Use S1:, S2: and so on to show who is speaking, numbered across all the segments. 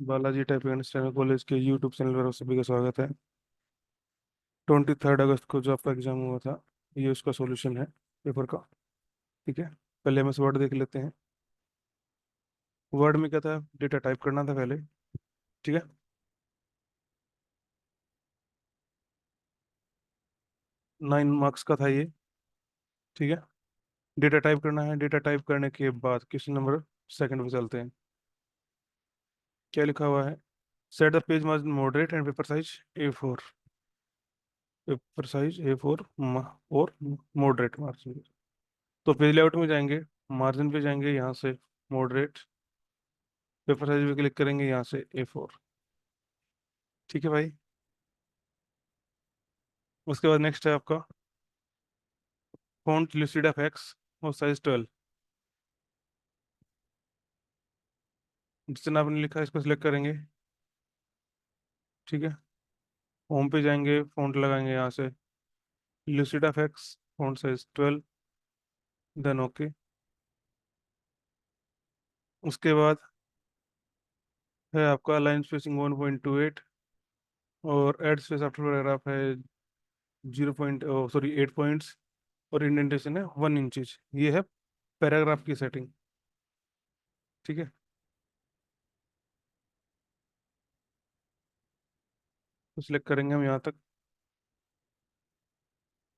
S1: Balaji typing and standard college के YouTube channel पर आप सभी का स्वागत है। 23 अगस्त को जो आपका एग्जाम हुआ था, ये उसका सॉल्यूशन है पेपर का। ठीक है, पहले हम इस वर्ड देख लेते हैं। वर्ड में क्या था, डेटा टाइप करना था पहले। ठीक है, 9 मार्क्स का था ये। ठीक है, डेटा टाइप करना है। डेटा टाइप करने के बाद क्वेश्चन नंबर सेकंड पे चलते हैं। क्या लिखा हुआ है? Set the page margin moderate and paper size A4। Paper size A4 और मॉडरेट मार्जिन। तो पेज लेआउट में जाएंगे, मार्जिन पे जाएंगे यहाँ से मॉडरेट, पेपर साइज पे क्लिक करेंगे यहाँ से A4। ठीक है भाई। उसके बाद नेक्स्ट है आपका फॉन्ट लुसिडा फैक्स और साइज 12। जितना आपने लिखा है इसको सिलेक्ट करेंगे। ठीक है, होम पे जाएंगे, फॉन्ट लगाएंगे यहाँ से Lucida fax, font size 12, then okay. उसके बाद है आपका लाइन स्पेसिंग 1.28 और एड स्पेस आफ्टर पैराग्राफ है 0 पॉइंट, सॉरी 8 पॉइंट्स, और इंडेंटेशन है 1 इंच। ये है पैराग्राफ की सेटिंग। ठीक है, तो सिलेक्ट करेंगे हम यहाँ तक।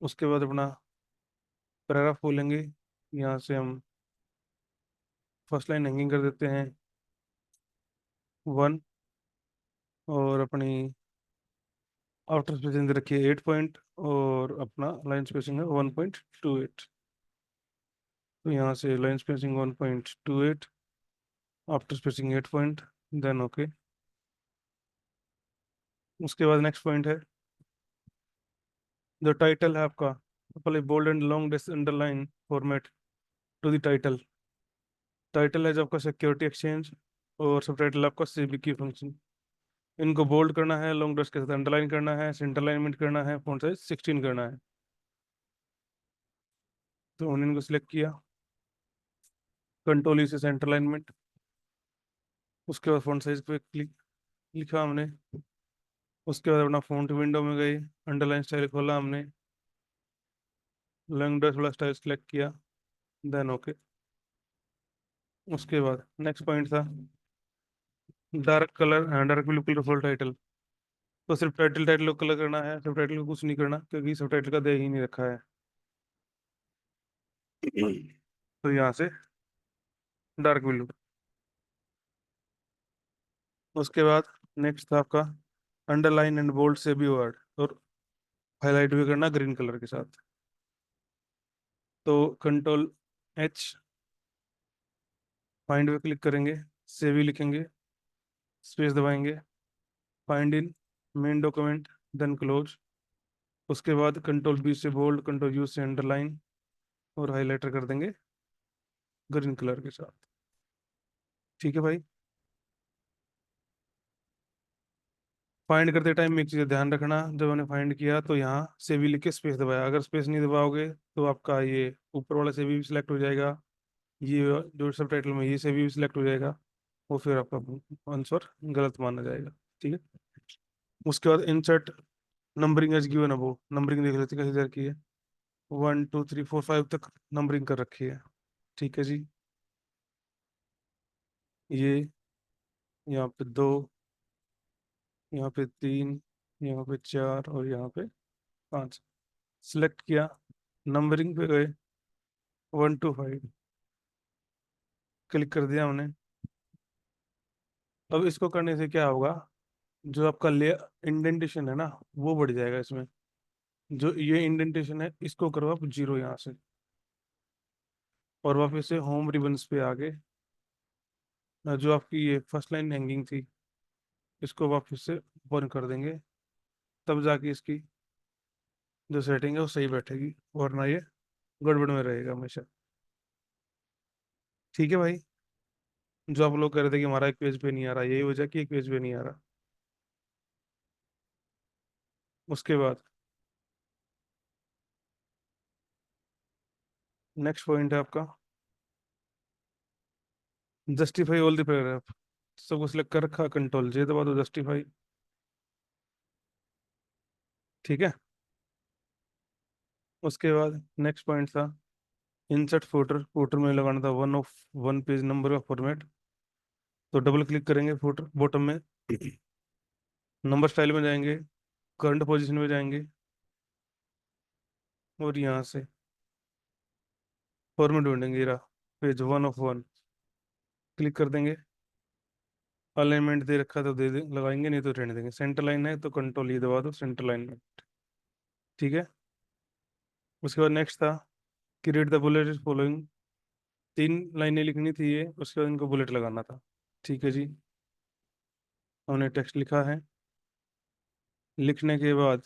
S1: उसके बाद अपना पैराग्राफ खोलेंगे, यहाँ से हम फर्स्ट लाइन हैंगिंग कर देते हैं 1, और अपनी आउटर स्पेसिंग दे रखी है 8 पॉइंट, और अपना लाइन स्पेसिंग है 1.28। तो यहाँ से line spacing 1.28, after spacing 8 point, then okay. उसके बाद नेक्स्ट पॉइंट है जो टाइटल है आपका, पहले bold and long this underline format to the title. Title है जो आपका सिक्योरिटी एक्सचेंज, और सब टाइटल आपका CBQ फंक्शन। इनको बोल्ड करना है, लॉन्ग डस्ट के साथ अंडरलाइन करना है, सेंटर अलाइनमेंट करना है, फॉन्ट साइज 16 करना है। तो उन्होंने इनको सिलेक्ट किया, कंट्रोल E से सेंटर अलाइनमेंट। उसके बाद फॉन्ट साइज पे क्लिक लिखा हमने। उसके बाद अपना फॉन्ट विंडो में गए, अंडरलाइन स्टाइल खोला हमने, लॉन्ग डस्ट वाला स्टाइल सेलेक्ट किया, देन ओके। उसके बाद नेक्स्ट पॉइंट था dark colour, dark blue colour full title. तो सिर्फ टाइटल टाइटल को कलर करना है, सब टाइटल को कुछ नहीं करना, क्योंकि सब टाइटल का दे ही नहीं रखा है। तो यहाँ से डार्क ब्लू। उसके बाद नेक्स्ट था आपका अंडरलाइन एंड बोल्ड से भी वर्ड, और हाईलाइट भी करना ग्रीन कलर के साथ। तो कंट्रोल H, फाइंड पे क्लिक करेंगे, से भी लिखेंगे, स्पेस दबाएंगे, find in main document, then close. उसके बाद कंट्रोल B से बोल्ड, कंट्रोल U से अंडरलाइन, और हाईलाइटर कर देंगे ग्रीन कलर के साथ। ठीक है भाई। फाइंड करते टाइम एक चीज़ ध्यान रखना, जब हमने फाइंड किया तो यहाँ से भी लिख के स्पेस दबाया। अगर स्पेस नहीं दबाओगे तो आपका ये ऊपर वाला से भी सिलेक्ट हो जाएगा, ये जो सब टाइटल में ये से भी सिलेक्ट हो जाएगा, वो फिर आपका आंसर गलत माना जाएगा। ठीक है। उसके बाद इंसर्ट नंबरिंग एज गिवन, अब वो नंबरिंग देख लेते हैं कैसे की है। 1 2 3 4 5 तक नंबरिंग कर रखी है। ठीक है जी। ये यहाँ पे 2, यहाँ पे 3, यहाँ पे 4, और यहाँ पे 5 सिलेक्ट किया, नंबरिंग पे गए 1 to 5, क्लिक कर दिया हमने। अब इसको करने से क्या होगा, जो आपका ले इंडेंटेशन है ना, वो बढ़ जाएगा इसमें। जो ये इंडेंटेशन है इसको करो आप 0 यहाँ से, और वापस से होम रिबन्स पे आगे जो आपकी ये फर्स्ट लाइन हैंगिंग थी, इसको वापस से बंद कर देंगे। तब जाके इसकी जो सेटिंग है वो सही बैठेगी, वरना ये गड़बड़ में रहेगा हमेशा। ठीक है भाई। जो आप लोग कह रहे थे कि हमारा एक पेज पे नहीं आ रहा, यही वजह कि एक पेज पे नहीं आ रहा। उसके बाद नेक्स्ट पॉइंट है आपका जस्टिफाई ऑल द पैराग्राफ। सबको सिलेक्ट कर रखा, कंट्रोल जे दबा दो, जस्टिफाई। ठीक है। उसके बाद नेक्स्ट पॉइंट था इंसर्ट फुटर। फुटर में लगाना था one of one page number का फॉर्मेट। तो डबल क्लिक करेंगे फुटर बॉटम में, नंबर स्टाइल में जाएंगे, करंट पोजीशन में जाएंगे, और यहाँ से फॉर्मेट ढूंढेंगे, ये रहा page one of one, click कर देंगे। अलाइनमेंट दे रखा तो दे दे लगाएंगे, नहीं तो रहने देंगे। सेंटर लाइन है तो कंट्रोल ई दबा दो, सेंटर लाइन में। ठीक है। उसके बाद नेक्स्ट था क्रिएट द बुलेट फॉलोइंग। 3 लाइनें लिखनी थी ये, उसके बाद इनको बुलेट लगाना था। ठीक है जी। हमने टेक्स्ट लिखा है, लिखने के बाद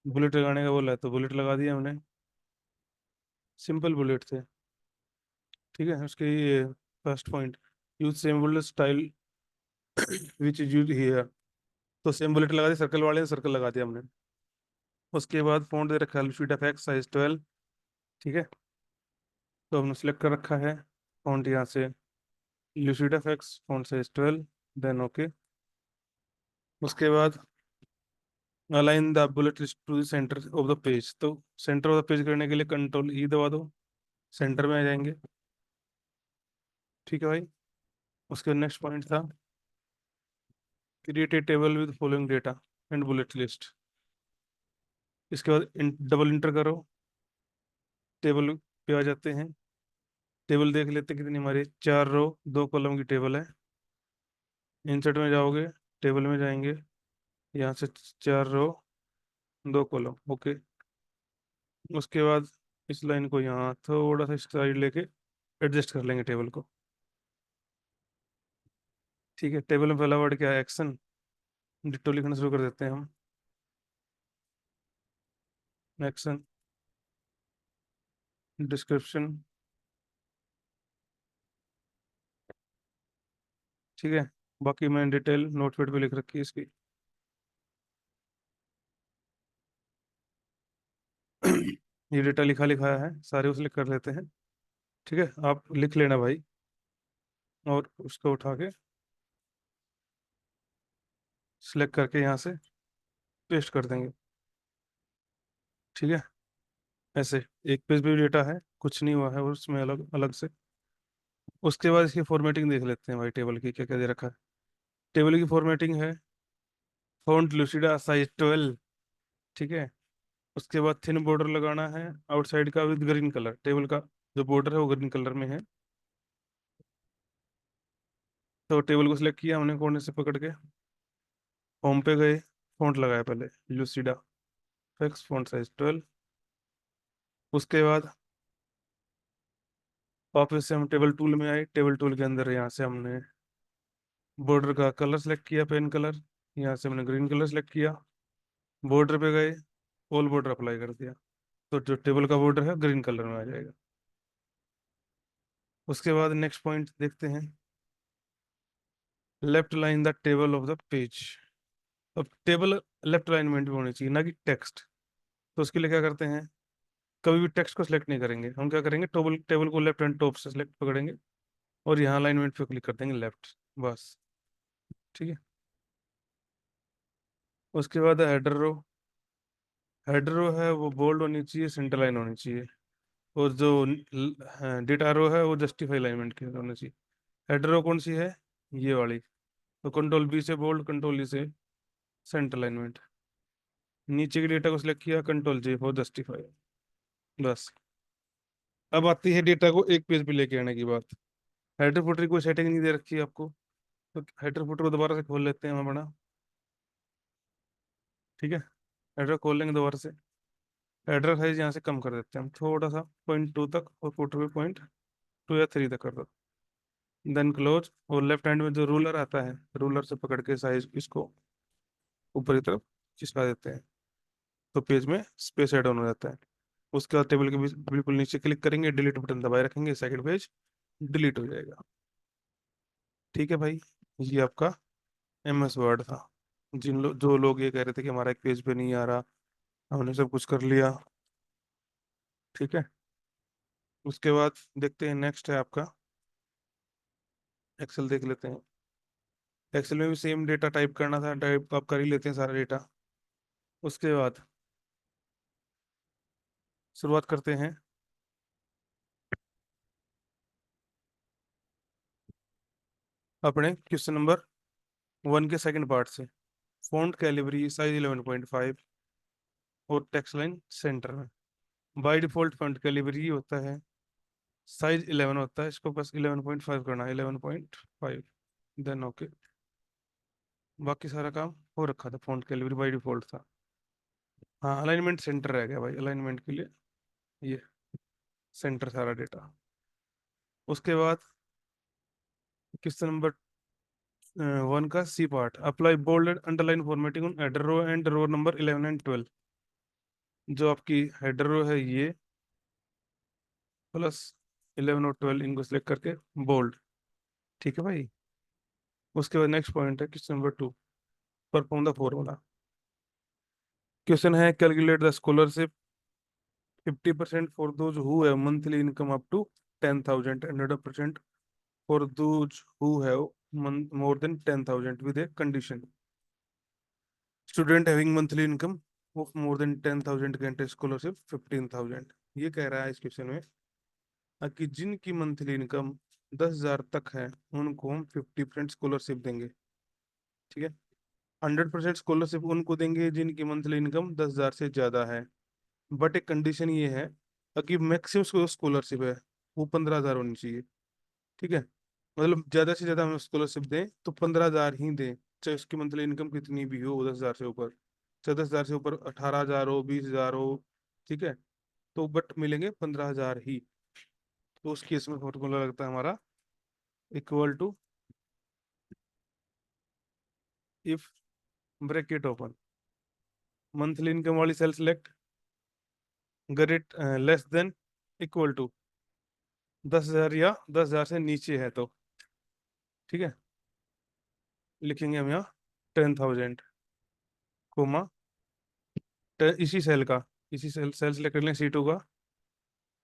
S1: बुलेट लगाने का बोला है तो बुलेट लगा दिया हमने। सिंपल बुलेट थे। ठीक है। उसके ये first point, use same bullet style which is use here. तो सेम बुलेट लगा दिया, सर्कल वाले सर्कल लगा दिया हमने। उसके बाद फ़ॉन्ट दे रखा है अल्फाबेट एफएक्स साइज 12। ठीक है। तो हमने सेलेक्ट कर रखा है फ़ॉन्ट यहाँ से Lucid FX font size 12, then okay. उसके बाद align the bullet list to the centre of the page. तो सेंटर ऑफ द पेज करने के लिए कंट्रोल ई दबा दो, सेंटर में आ जाएंगे। ठीक है भाई। उसके नेक्स्ट पॉइंट था create a table with following data and bullet list. इसके बाद डबल इंटर करो, टेबल पे आ जाते हैं। टेबल देख लेते हैं कितनी हमारी, 4 रो 2 कॉलम की टेबल है। इंसर्ट में जाओगे, टेबल में जाएंगे, यहाँ से 4 रो 2 कॉलम, ओके। उसके बाद इस लाइन को यहाँ थोड़ा सा साइड लेके एडजस्ट कर लेंगे टेबल को। ठीक है। टेबल में पहला वर्ड क्या है, एक्शन। डिट्टो लिखना शुरू कर देते हैं हम, एक्शन, डिस्क्रिप्शन। ठीक है। बाकी मैंने डिटेल नोटपैड पे लिख रखी है इसकी। ये डेटा लिखा लिखा है, सारे उसे लिख कर लेते हैं। ठीक है, आप लिख लेना भाई, और उसको उठा के सिलेक्ट करके यहाँ से पेस्ट कर देंगे। ठीक है। ऐसे एक पेज पे भी डेटा है, कुछ नहीं हुआ है उसमें अलग अलग से। उसके बाद इसकी फॉर्मेटिंग देख लेते हैं भाई, टेबल की क्या क्या दे रखा है। टेबल की फॉर्मेटिंग है फॉन्ट लूसिडा साइज 12। ठीक है। उसके बाद थिन बॉर्डर लगाना है आउटसाइड का विद ग्रीन कलर। टेबल का जो बॉर्डर है वो ग्रीन कलर में है। तो टेबल को सिलेक्ट किया हमने कोने से पकड़ के, होम पे गए, फॉन्ट लगाया पहले लूसिडा फिक्स फॉन्ट साइज 12। उसके बाद वापस से हम टेबल टूल में आए, टेबल टूल के अंदर यहाँ से हमने बॉर्डर का कलर सेलेक्ट किया, पेन कलर। यहाँ से हमने ग्रीन कलर सेलेक्ट किया, बॉर्डर पे गए, ऑल बॉर्डर अप्लाई कर दिया। तो जो टेबल का बॉर्डर है ग्रीन कलर में आ जाएगा। उसके बाद नेक्स्ट पॉइंट देखते हैं, left line the table of the page. अब टेबल लेफ्ट अलाइनमेंट में होनी चाहिए, ना कि टेक्स्ट। तो उसके लिए क्या करते हैं, कभी भी टेक्स्ट को सिलेक्ट नहीं करेंगे हम, क्या करेंगे टेबल टेबल को लेफ्ट हैंड टॉप से सिलेक्ट पकड़ेंगे, और यहाँ अलाइनमेंट पे क्लिक कर देंगे लेफ्ट, बस। ठीक है। उसके बाद हेडर रो। हेडर रो है वो बोल्ड होनी चाहिए, सेंटर लाइन होनी चाहिए। और जो डेटा रो है वो जस्टिफाई अलाइनमेंट के होनी चाहिए। हेडर रो कौन सी है, ये वाली। तो कंट्रोल बी से बोल्ड, कंट्रोल ई से सेंटर अलाइनमेंट। नीचे के डेटा को सिलेक्ट किया, कंट्रोल जे फॉर जस्टिफाई, बस। अब आती है डेटा को एक पेज पे लेके आने की बात। हेडर फुटर की कोई सेटिंग नहीं दे रखी है आपको, तो हेडर फुटर को दोबारा से खोल लेते हैं हम अपना। ठीक है। हेडर खोल लेंगे दोबारा से। हेडर साइज यहाँ से कम कर देते हैं हम थोड़ा सा, 0.2 तक, और फुटर पे 0.2 या 3 तक कर दो। Then close. और लेफ्ट हैंड में जो रूलर आता है, रूलर से पकड़ के साइज इसको ऊपर की तरफ खिसका देते हैं, तो पेज में स्पेस ऐड ऑन हो जाता है। उसके बाद टेबल के बिल्कुल नीचे क्लिक करेंगे, डिलीट बटन दबाए रखेंगे, सेकंड पेज डिलीट हो जाएगा। ठीक है भाई। ये आपका MS वर्ड था। जो लोग ये कह रहे थे कि हमारा एक पेज पे नहीं आ रहा, हमने सब कुछ कर लिया। ठीक है। उसके बाद देखते हैं नेक्स्ट है आपका एक्सेल, देख लेते हैं। एक्सेल में भी सेम डेटा टाइप करना था, टाइप आप कर ही लेते हैं सारा डेटा। उसके बाद शुरुआत करते हैं अपने क्वेश्चन नंबर 1 के सेकंड पार्ट से। फॉन्ट कैलिबरी साइज 11.5 और टेक्स्ट लाइन सेंटर में। बाय डिफॉल्ट फॉन्ट कैलिबरी होता है, साइज 11 होता है, इसको बस 11.5 करना है, 11.5। Then okay. बाकी सारा काम हो रखा था, फॉन्ट कैलिबरी बाय डिफॉल्ट था। हाँ, अलाइनमेंट सेंटर रह गया भाई, अलाइनमेंट के लिए ये सेंटर सारा डेटा। उसके बाद क्वेश्चन नंबर 1 का C part. Apply bold and underline formatting on header row and row number 11 and 12। जो आपकी हेडर रो है ये, प्लस 11 और 12 इनको सिलेक्ट करके बोल्ड। ठीक है भाई। उसके बाद नेक्स्ट पॉइंट है question number 2, perform the formula. Question है calculate the scholarship 50% for those who have monthly income up to 10,000 and 100% for those who have more than 10,000 with a condition. Student having monthly income of more than 10,000 get a scholarship 15,000। ये कह रहा है इस question में कि जिनकी monthly income 10,000 तक है उनको हम 50% स्कॉलरशिप देंगे। ठीक है। 100% स्कॉलरशिप उनको देंगे जिनकी मंथली इनकम 10,000 से ज्यादा है। बट एक कंडीशन ये है कि मैक्सिमम स्कॉलरशिप है वो 15,000 होनी चाहिए। ठीक है। मतलब ज्यादा से ज्यादा हम स्कॉलरशिप दें तो 15,000 ही दें, चाहे उसकी मंथली इनकम कितनी भी हो 10,000 से ऊपर। चाहे 10,000 से ऊपर 18,000 हो, 20,000 हो। ठीक है। तो बट मिलेंगे 15,000 ही। तो उस केस में फॉर्मूला लगता है हमारा equal to, if bracket open, monthly income वाली cell select, great less than equal to 10,000 या 10,000 से नीचे है तो। ठीक है। लिखेंगे हम यहाँ 10,000 कोमा, इसी सेल का, इसी सेल सेल सेलेक्ट कर लें C2 का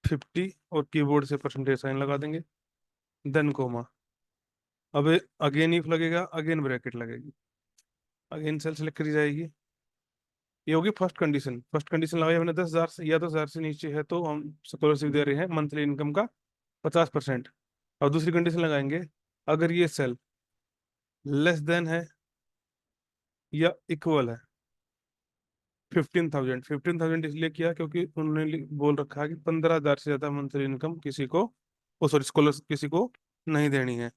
S1: 50 और कीबोर्ड से परसेंटेज साइन लगा देंगे। Then comma. अब अगेन इफ लगेगा, अगेन ब्रैकेट लगेगी, अगेन सेल सेलेक्ट करी जाएगी। ये होगी फर्स्ट कंडीशन। फर्स्ट कंडीशन लगाई हमने 10,000 से या 10,000 से नीचे है तो हम स्कॉलरशिप दे रहे हैं मंथली इनकम का 50%। और दूसरी कंडीशन लगाएंगे, अगर ये सेल लेस देन है या इक्वल है 15,000। 15,000 इसलिए किया क्योंकि उन्होंने बोल रखा है कि 15,000 से ज्यादा मंथली इनकम किसी को, ओ सॉरी, स्कॉलरशिप किसी को नहीं देनी है।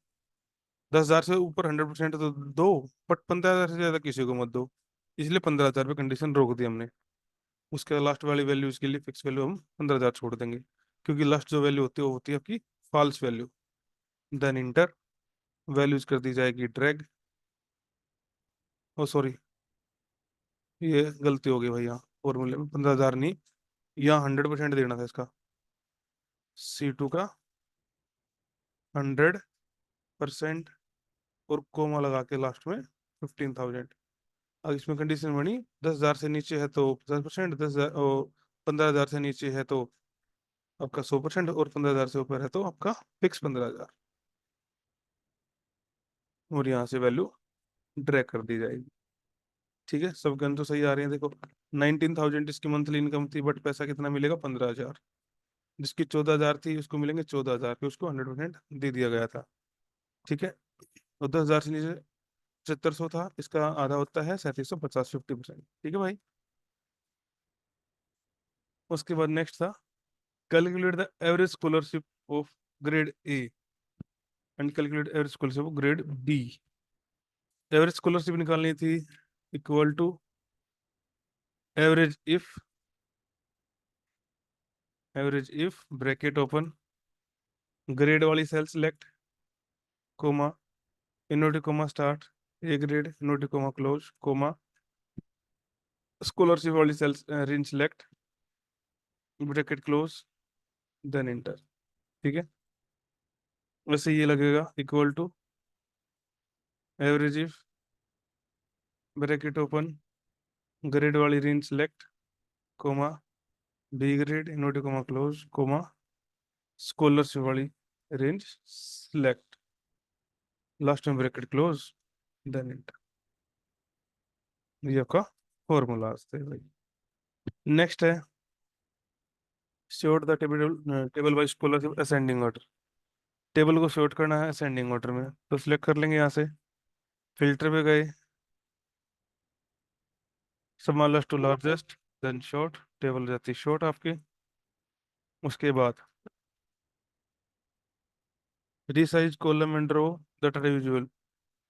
S1: 10,000 से ऊपर 100% तो दो, बट 15,000 से ज्यादा किसी को मत दो। इसलिए 15,000 पे कंडीशन रोक दी हमने। उसके लास्ट वाली वैल्यूज के लिए फिक्स वैल्यू हम 15,000 छोड़ देंगे, क्योंकि लास्ट जो वैल्यू होती है वो होती है आपकी false value. Then enter, values कर दी जाएगी ड्रैग। ओ सॉरी, ये गलती हो गई भैया, फॉर्मूले में 15,000 नहीं, यहाँ 100% देना था इसका। C2 का 100% और कोमा लगा के लास्ट में 15,000। अब इसमें कंडीशन बनी 10,000 से नीचे है तो 50%, 10,000 और 15,000 से नीचे है तो आपका 100%, और 15,000 से ऊपर है तो आपका फिक्स 15,000। और यहाँ से वैल्यू ड्रैग कर दी जाएगी। ठीक है, सब गन तो सही आ रहे हैं। देखो 19,000 इसकी मंथली इनकम थी, बट पैसा कितना मिलेगा 15,000। जिसकी 14,000 थी उसको मिलेंगे 14,000, फिर उसको 100% दे दिया गया था। ठीक है। और 10,000 से नीचे 7,500 था, इसका आधा होता है 3,750, 50%। ठीक है भाई। उसके बाद नेक्स्ट था calculate the average scholarship of grade A and calculate average scholarship of grade B. Average scholarship निकालनी थी equal to average if, average if bracket open, grade वाली cell select, comma, inverted comma start, A grade, inverted comma close, comma, scholarship वाली cell range select, bracket close, then enter. ठीक है। वैसे ये लगेगा equal to average if bracket open, grade वाली range select, comma, B grade, inverted comma close, comma, scholarship वाली range select, last में bracket close, then enter. ये आपका फॉर्मूला थे भाई। नेक्स्ट है sort the table table wise scholarship ascending order. Table को sort करना है असेंडिंग ऑर्डर में, तो सिलेक्ट कर लेंगे यहाँ से। फिल्टर पे गए, smallest to largest, then sort, table जाती शॉर्ट आपकी। उसके बाद resize column and row data visual.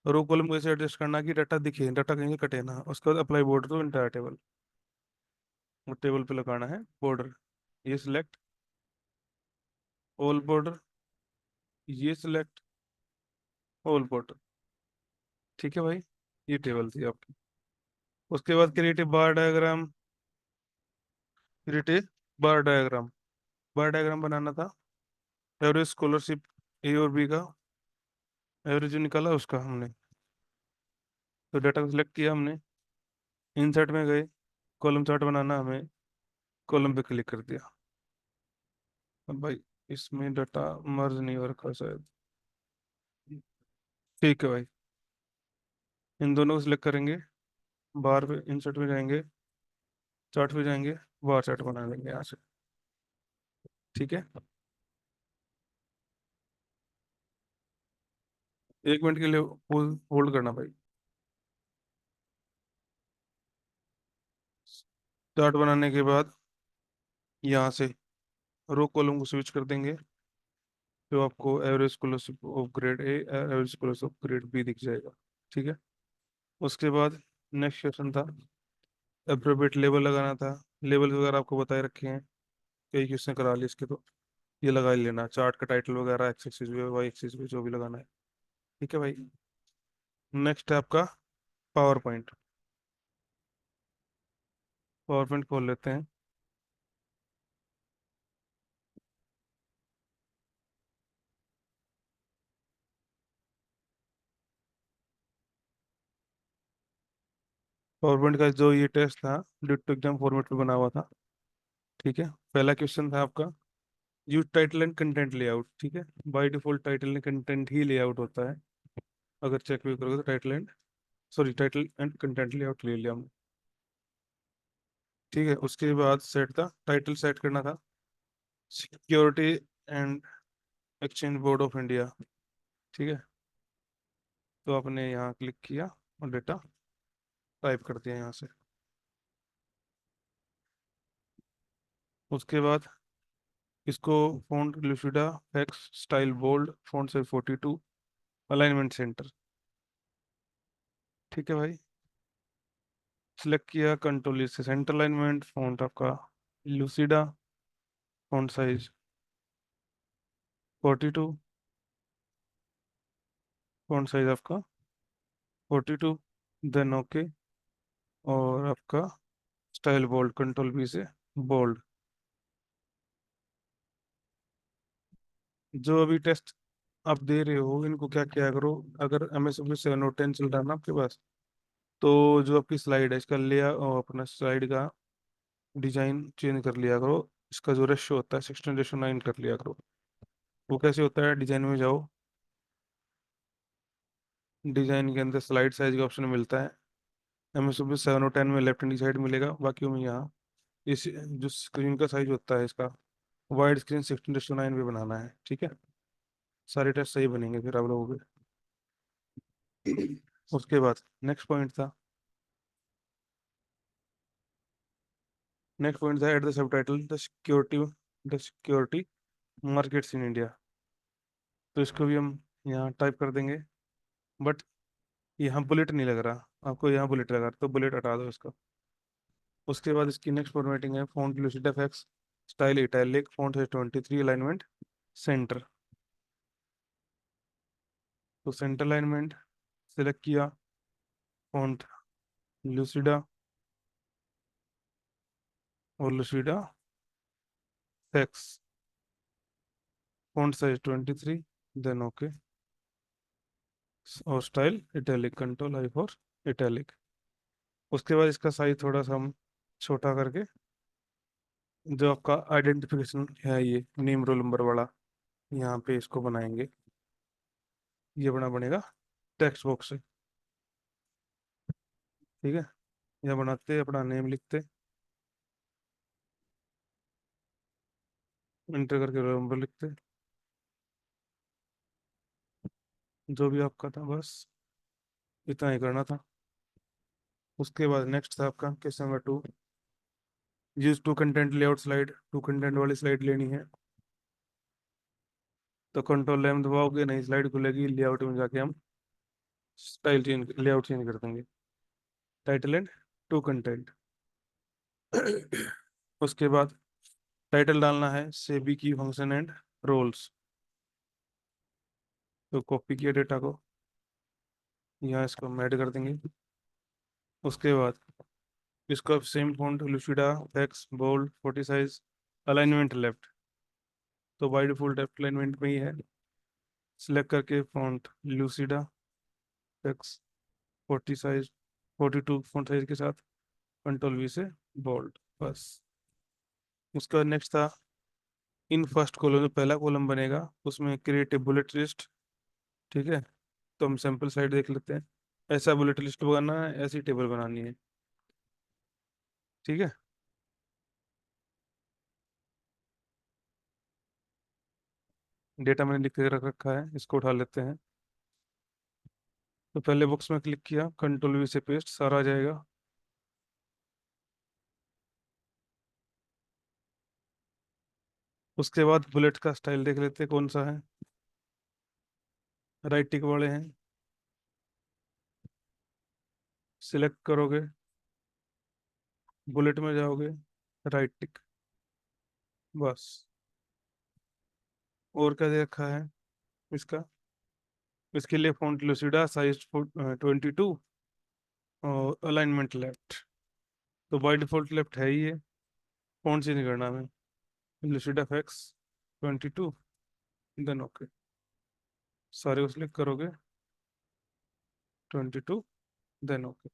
S1: Row column को ऐसे एडजस्ट करना कि डाटा दिखे, डाटा कहीं से कटे ना। उसके बाद apply border to entire table, वो टेबल पे लगाना है बॉर्डर। ये सिलेक्ट ऑल बॉर्डर, ये सिलेक्ट ऑल बॉर्डर। ठीक है भाई, ये टेबल थी आपकी। उसके बाद creative bar diagram, creative bar diagram बनाना था। एवरेज स्कॉलरशिप ए और बी का एवरेज निकाला उसका हमने, तो डाटा को सिलेक्ट किया हमने। इंसर्ट में गए, कॉलम चार्ट बनाना हमें, कॉलम पे क्लिक कर दिया। अब भाई इसमें डाटा मर्ज नहीं हो रखा शायद। ठीक है भाई, इन दोनों को सिलेक्ट करेंगे, बार पे इंसर्ट में जाएंगे, चार्ट पे जाएंगे, बार चार्ट बना लेंगे यहाँ से। ठीक है, 1 मिनट के लिए होल्ड करना भाई। चार्ट बनाने के बाद यहाँ से रो कॉलम को स्विच कर देंगे, तो आपको average scholarship of grade A, average scholarship of grade B दिख जाएगा। ठीक है, उसके बाद नेक्स्ट क्वेश्चन था अप्रोप्रिएट लेबल लगाना था। लेबल वगैरह आपको बताए रखे हैं, कई क्वेश्चन करा लिए इसके, तो ये लगा ही लेना। चार्ट का टाइटल वगैरह एक्स एक्सिस पे, वाई एक्सिस पे, जो भी लगाना है। ठीक है भाई, नेक्स्ट है आपका पावर पॉइंट। पावर पॉइंट खोल लेते हैं। पावर पॉइंट का जो ये टेस्ट था, डिक्टो एग्जाम फॉर्मेट पे बना हुआ था। ठीक है, पहला क्वेश्चन था आपका use title and content layout. ठीक है, by default title and content he layout होता है। अगर चेक भी करोगे तो title and, sorry, title and content layout ले लिया हमने। ठीक है, उसके बाद सेट था, टाइटल सेट करना था security and exchange board of India. ठीक है, तो आपने यहाँ क्लिक किया और डेटा टाइप कर दिया यहाँ से। उसके बाद इसको font Lucida, text style bold, font size 42, alignment centre. ठीक है भाई, सिलेक्ट किया कंट्रोल से सेंटर अलाइनमेंट, फॉन्ट आपका लुसिडा, फॉन्ट साइज 42, फॉन्ट साइज आपका 42, देन ओके। और आपका स्टाइल बोल्ड, कंट्रोल बी से बोल्ड। जो अभी टेस्ट आप दे रहे हो इनको क्या क्या करो, अगर MS ऑफिस 7 और 10 चल रहा है ना आपके पास, तो जो आपकी स्लाइड है इसका लेयर, अपना स्लाइड का डिजाइन चेंज कर लिया करो। इसका जो रेशो होता है 16:9 कर लिया करो। वो कैसे होता है, डिजाइन में जाओ, डिजाइन के अंदर स्लाइड साइज का ऑप्शन मिलता है। MS ऑफिस 7 और 10 में लेफ्ट हैंड साइड मिलेगा, बाकी में यहाँ इस जो स्क्रीन का साइज होता है इसका वाइड स्क्रीन 16:9 पे बनाना है। ठीक है, सारे टेस्ट सही बनेंगे फिर आप लोगों के। उसके बाद नेक्स्ट पॉइंट था, नेक्स्ट पॉइंट था at the sub title the security markets in India. तो इसको भी हम यहाँ टाइप कर देंगे, बट यहाँ बुलेट नहीं लग रहा आपको, यहाँ बुलेट लगा रहा, तो बुलेट हटा दो इसका। उसके बाद इसकी नेक्स्ट फॉर्मेटिंग है font Lucida FX, style italic, font size 23, alignment centre. तो सेंटर अलाइनमेंट सिलेक्ट किया, फॉन्ट लुसिडा और Lucida text, font size 23, then okay. और style italic, control I for italic. उसके बाद इसका साइज थोड़ा सा हम छोटा करके, जो आपका आइडेंटिफिकेशन है ये नेम रोल नंबर वाला, यहाँ पे इसको बनाएंगे। ये बना बनेगा टेक्स्ट बॉक्स से। ठीक है, या बनाते अपना नेम लिखते, इंटर करके रोल नंबर लिखते, जो भी आपका था बस इतना ही करना था। उसके बाद नेक्स्ट था आपका question number 2, use two content layout slide, two content वाली स्लाइड लेनी है। तो कंट्रोल एम दबाओगे, नहीं स्लाइड खुलेगी, लेआउट में जाके हम स्टाइल चेंज, लेआउट चेंज कर देंगे, टाइटल एंड टू कंटेंट। उसके बाद टाइटल डालना है सेबी की फंक्शन एंड रोल्स। तो कॉपी किया डेटा को, यहाँ इसको हम ऐड कर देंगे। उसके बाद इसको अब same font Lucida, text bold, 40 size, alignment left, तो बाय डिफॉल्ट लेफ्ट अलाइनमेंट में ही है। सिलेक्ट करके font Lucida, text 40 size, 42 font size के साथ कंट्रोल वी से बोल्ड, बस। उसका नेक्स्ट था इन फर्स्ट कॉलम, जो पहला कॉलम बनेगा उसमें क्रिएट ए बुलेट लिस्ट। ठीक है, तो हम सैंपल साइड देख लेते हैं। ऐसा बुलेट लिस्ट बनाना है, ऐसी टेबल बनानी है। ठीक है, डेटा मैंने लिख के रख रखा है, इसको उठा लेते हैं। तो पहले बॉक्स में क्लिक किया, कंट्रोल वी से पेस्ट, सारा आ जाएगा। उसके बाद बुलेट का स्टाइल देख लेते हैं कौन सा है। राइट टिक वाले हैं, सिलेक्ट करोगे, बुलेट में जाओगे, राइट टिक, बस। और क्या दे रखा है इसका, इसके लिए फॉन्ट लुसिडा, साइज 22 और अलाइनमेंट लेफ्ट, तो बाय डिफॉल्ट लेफ्ट है ही ये, फॉन्ट चेंज करना हमें, लुसिडा फैक्स 22, देन ओके, सारे को सिलेक्ट करोगे, 22, देन ओके।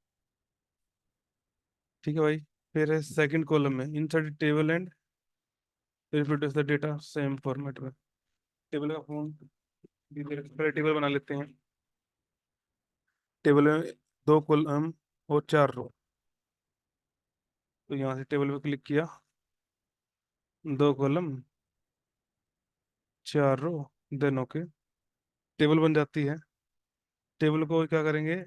S1: ठीक है भाई। फिर है सेकंड कॉलम में insert table and reproduce the data same format में। टेबल का फॉन्ट पहले टेबल बना लेते हैं। टेबल में 2 कॉलम और 4 रो, तो यहाँ से टेबल पे क्लिक किया, 2 कॉलम, 4 रो, देन ओके, टेबल बन जाती है। टेबल को क्या करेंगे,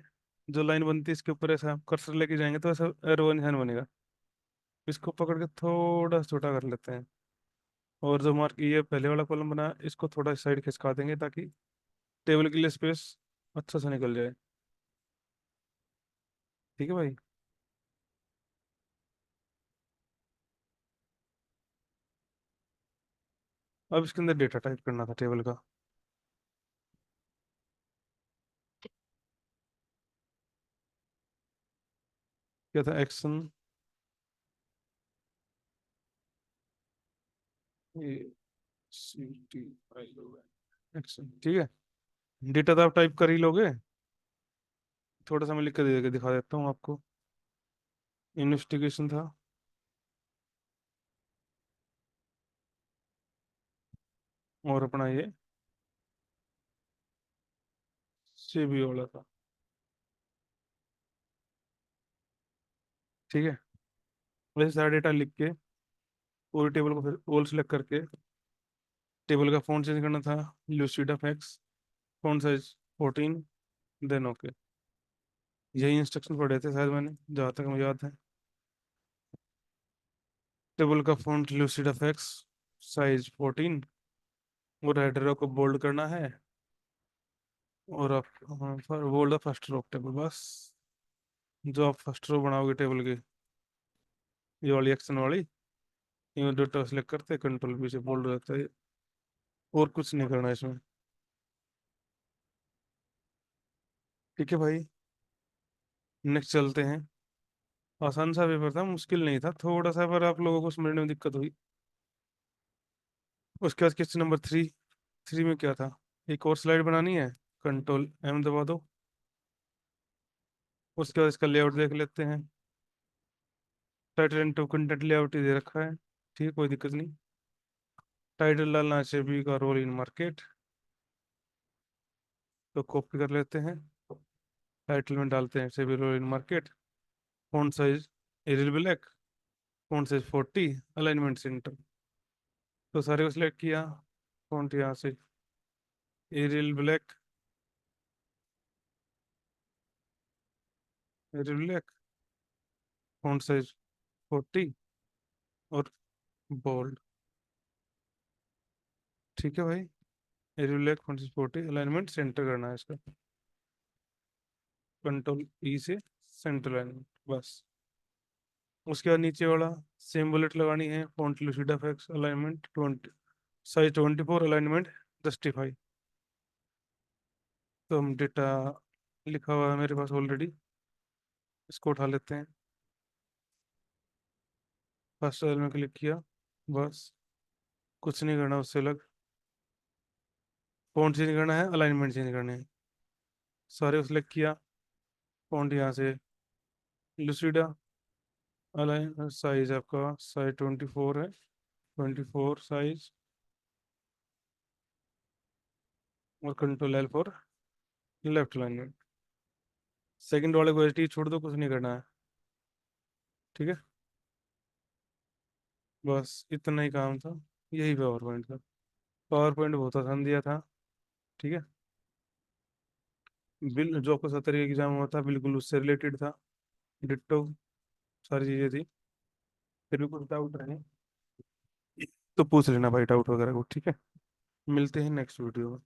S1: जो लाइन बनती है इसके ऊपर ऐसा कर्सर लेके जाएंगे तो ऐसा एरो निशान बनेगा, इसको पकड़ के थोड़ा छोटा कर लेते हैं। और जो मार्क ये पहले वाला कॉलम बना इसको थोड़ा साइड खिसका देंगे ताकि टेबल के लिए स्पेस अच्छा से निकल जाए। ठीक है भाई। अब इसके अंदर डेटा टाइप करना था टेबल का। क्या था, action, A C T I O N, action. ठीक है, डेटा तो आप टाइप कर ही लोगे, थोड़ा सा मैं लिख के दिखा देता हूँ आपको। इन्वेस्टिगेशन था, और अपना ये सीबी वाला था। ठीक है, वैसे सारा डेटा लिख के पूरी टेबल को फिर ऑल सेलेक्ट करके टेबल का फॉन्ट चेंज करना था, Lucida fax, font size 14, then okay. यही इंस्ट्रक्शन पढ़े थे शायद मैंने, जहाँ तक मुझे याद है। टेबल का फॉन्ट लूसीडा फैक्स, साइज 14, और हेडर को बोल्ड करना है, और आप बोल्ड फर्स्ट रो टेबल, बस। जो आप फर्स्ट रो बनाओगे टेबल की, ये वाली एक्शन वाली, ये डेटा सेलेक्ट करते कंट्रोल पी से बोल्ड रहता है, और कुछ नहीं करना इसमें। ठीक है भाई, नेक्स्ट चलते हैं। आसान सा पेपर था, मुश्किल नहीं था थोड़ा सा, पर आप लोगों को समझने में दिक्कत हुई। उसके बाद क्वेश्चन नंबर 3, 3 में क्या था, एक और स्लाइड बनानी है, कंट्रोल एम दबा दो। उसके बाद इसका लेआउट देख लेते हैं। Title and two content layout ही दे रखा है, ठीक है, कोई दिक्कत नहीं। टाइटल डालना है सेबी का रोल इन मार्केट, तो कॉपी कर लेते हैं, टाइटल में डालते हैं SEBI role in market, font size Arial Black, font size 40, alignment centre. तो सारे को सिलेक्ट किया, फॉन्ट यहाँ से Arial Black, Arial Black, font size 40 और बोल्ड। ठीक है भाई, Arial Black, font size 40, alignment centre करना है इसका, कंट्रोल ई से सेंटर अलाइनमेंट, बस। उसके बाद नीचे वाला सेम बुलेट लगानी है, font lucid FX, alignment 20, size 24, alignment justify. तो हम डेटा लिखा हुआ है मेरे पास ऑलरेडी, इसको उठा लेते हैं। फर्स्ट सेल में क्लिक किया, बस, कुछ नहीं करना उससे अलग। फॉन्ट चेंज करना है, अलाइनमेंट चेंज करने हैं, सारे को सिलेक्ट किया। फॉन्ट यहाँ से लूसिडा, अलाइन साइज आपका साइज 24 है, 24 साइज, और control L for left alignment. Second वाले को एच छोड़ दो, कुछ नहीं करना है। ठीक है, बस इतना ही काम था, यही पावर पॉइंट था। पावर पॉइंट बहुत आसान दिया था। ठीक है, बिल जो आपको 70 का एग्जाम हुआ था बिल्कुल उससे रिलेटेड था, डिट्टो सारी चीजें थी। फिर भी कुछ डाउट रहे तो पूछ लेना भाई, डाउट वगैरह को। ठीक है, मिलते हैं नेक्स्ट वीडियो में।